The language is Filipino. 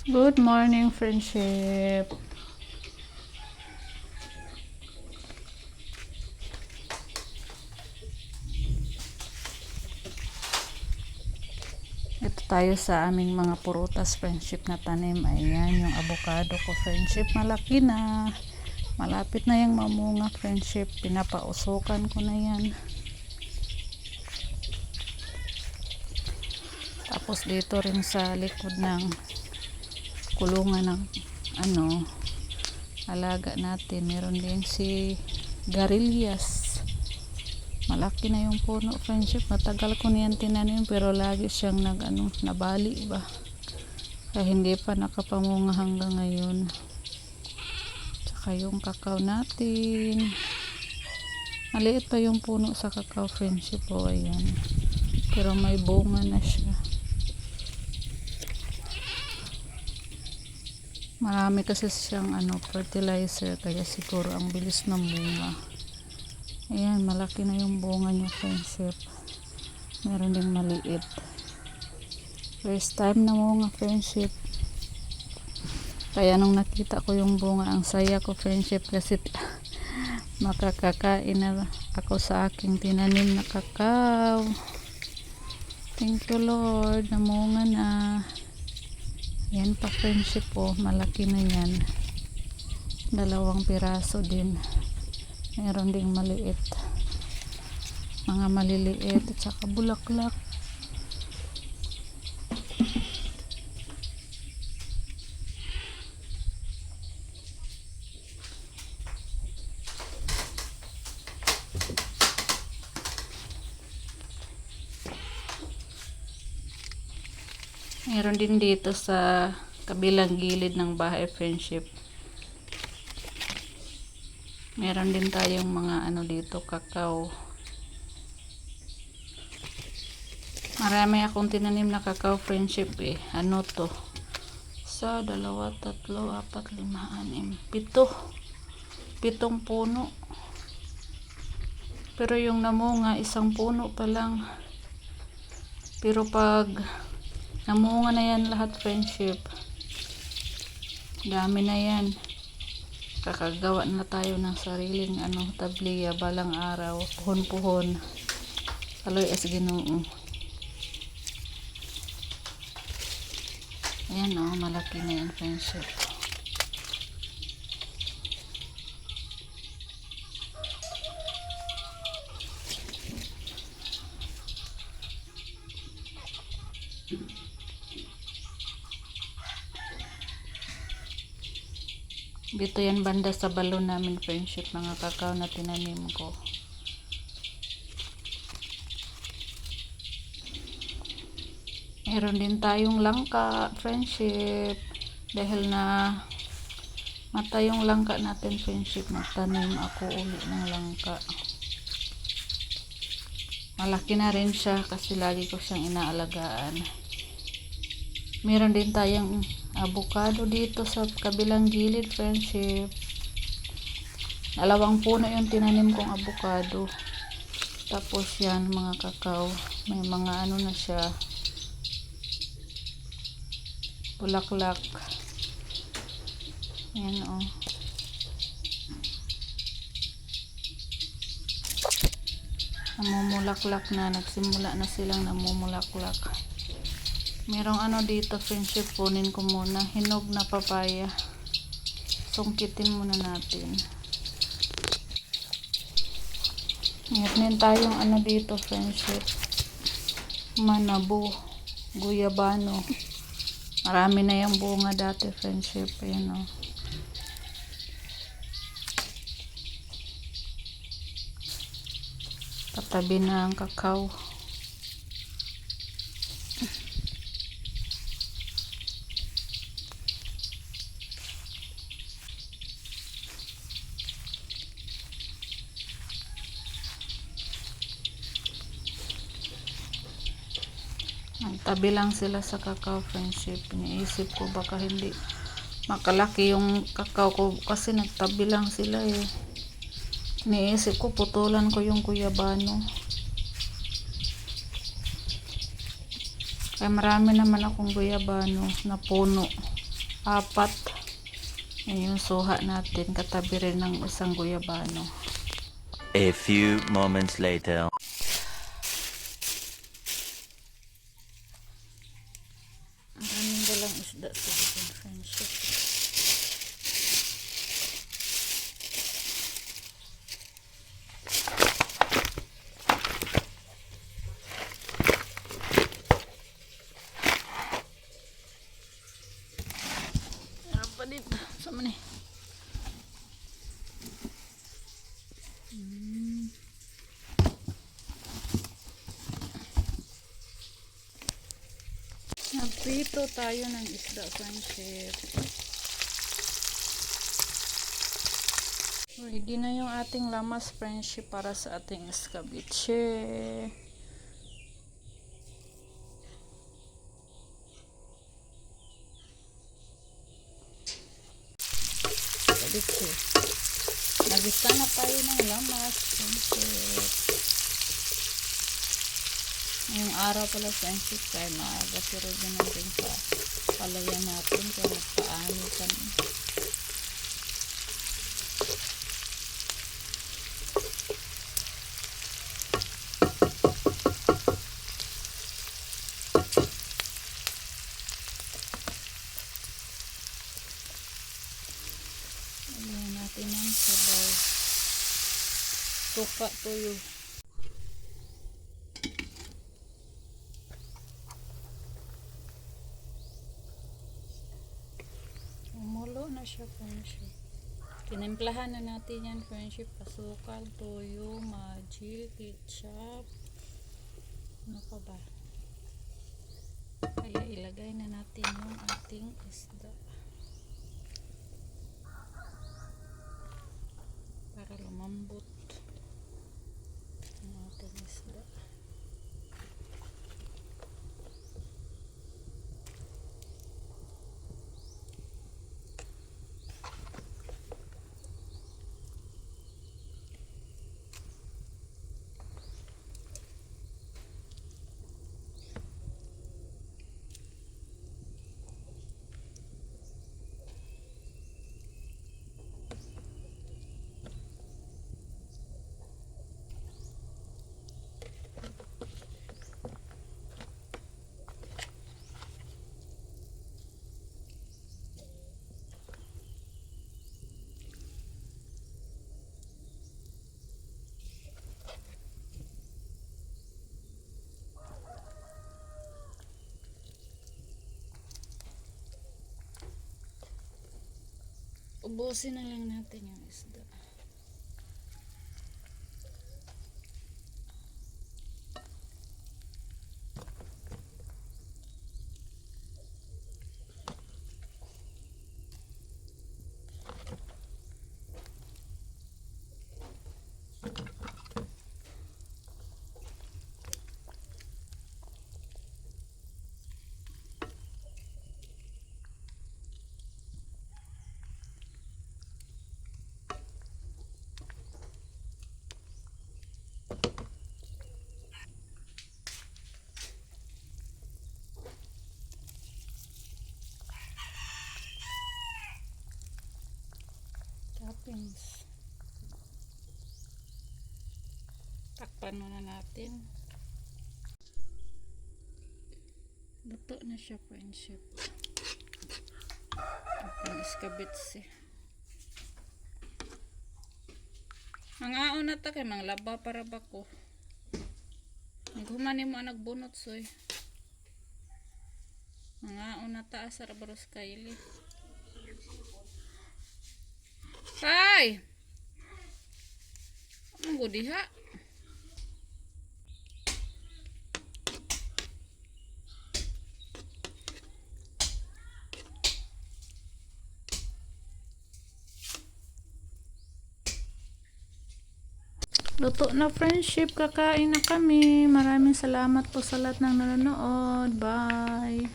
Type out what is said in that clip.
Good morning, friendship. Ito tayo sa aming mga purutas, friendship, na tanim. Ayan, yung avocado ko, friendship. Malaki na. Malapit na yung mamunga, friendship. Pinapausukan ko na yan. Tapos dito rin sa likod ng kulungan ng alaga natin, meron din si Garillas. Malaki na yung puno, friendship. Matagal ko niyan tinanim pero lagi siyang nabali ba, kaya hindi pa nakapamunga hanggang ngayon. Tsaka yung kakao natin, maliit pa yung puno sa kakao, friendship. Ayan, pero may bunga na siya. Marami kasi siyang fertilizer, kaya siguro ang bilis ng bunga. Ayan, malaki na yung bunga niya, friendship. Meron ding maliit. First time na bunga, friendship. Kaya nung nakita ko yung bunga, ang saya ko, friendship, kasi makakakain na ako sa aking tinanim na kakao. Thank you, Lord. Namunga na. Yan pa, friendship, malaki na yan. 2 piraso din. Meron ding maliit, mga maliliit, at saka bulaklak. Meron din dito sa kabilang gilid ng bahay, friendship. Meron din tayong mga dito, kakao. Marami akong tinanim na kakao, friendship, Ano to? Sa 2, 3, 4, 5, 6, 7. 7 puno. Pero yung namunga, 1 puno pa lang. Pero pag namunga na yan lahat, friendship, dami na yan. Kakagawa na tayo ng sariling tabliya balang araw, puhon-puhon. Aloy as Ginoo. Ayan, malaki na yan, friendship. Dito yan banda sa balon namin, friendship, mga kakao na tinanim ko. Meron din tayong langka, friendship. Dahil na mata yung langka natin, friendship, magtanim ako uli ng langka. Malaki na rin siya kasi lagi ko siyang inaalagaan. Meron din tayong avocado dito sa kabilang gilid, friendship. 2 puno yung tinanim kong avocado. Tapos yan, mga kakao, may mga na siya, bulaklak. Yan, namumulaklak na, nagsimula na silang namumulaklak. Merong dito, friendship, kunin ko muna, hinog na papaya. Sungkitin muna natin. Meron tayong dito, friendship, manabo, guyabano. Marami na yung bunga dati, friendship. Ayan, katabi ng kakao. Tabi lang sila sa kakao, friendship. Iniisip ko baka hindi makalaki yung kakao ko kasi nagtabi lang sila. Iniisip ko putulan ko yung guyabano. Kaya marami naman akong guyabano na puno. Apat. Yan yung suha natin. Katabi rin ng isang guyabano. A few moments later. Maraming dalang isda sa ating friendship. Apa dito? Sama nih. Nagprito tayo ng isda, friendship. Ready na yung ating lamas, friendship, para sa ating escabeche. Escabeche. Nagisa na tayo ng lamas, friendship. Ngayong araw pala, friendship, kaya maaga si Ruben natin sa palayan natin, kaya nagpaani kami. Lagyan natin ng sabaw. Suka, tuyo. Umulo na siya, friendship. Tinimplahan na natin yan, friendship. Asukal, toyo, magic, ketchup. Ano pa ba? Kaya ilagay na natin yung ating isda. Para lumambot ang ating isda. Ubusin na lang natin yung isda. Toppings. Takpan muna natin. Luto na siya, friendship. Ang escabeche. Mangaon na ta kay manglaba para bako. Naghuman mo nagbunot soy. Mangaon na ta asar baros kaili. Tay! Ang gudiha. Luto na, friendship. Kakain na kami. Maraming salamat po sa lahat ng nanonood. Bye!